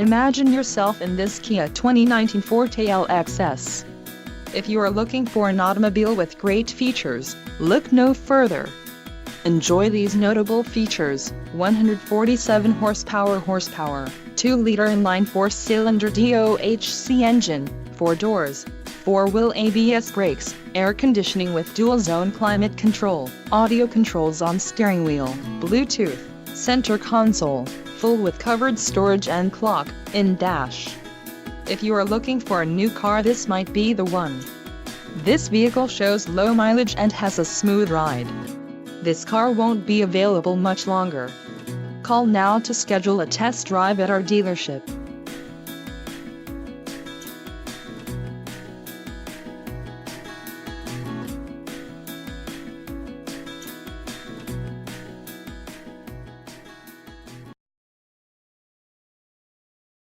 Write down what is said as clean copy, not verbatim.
Imagine yourself in this Kia 2019 Forte LXS. If you are looking for an automobile with great features, look no further. Enjoy these notable features: 147 horsepower, 2-liter inline 4-cylinder DOHC engine, 4 doors, 4-wheel ABS brakes, air conditioning with dual-zone climate control, audio controls on steering wheel, Bluetooth, center console, full with covered storage and clock in dash. If you are looking for a new car, this might be the one. This vehicle shows low mileage and has a smooth ride. This car won't be available much longer. Call now to schedule a test drive at our dealership.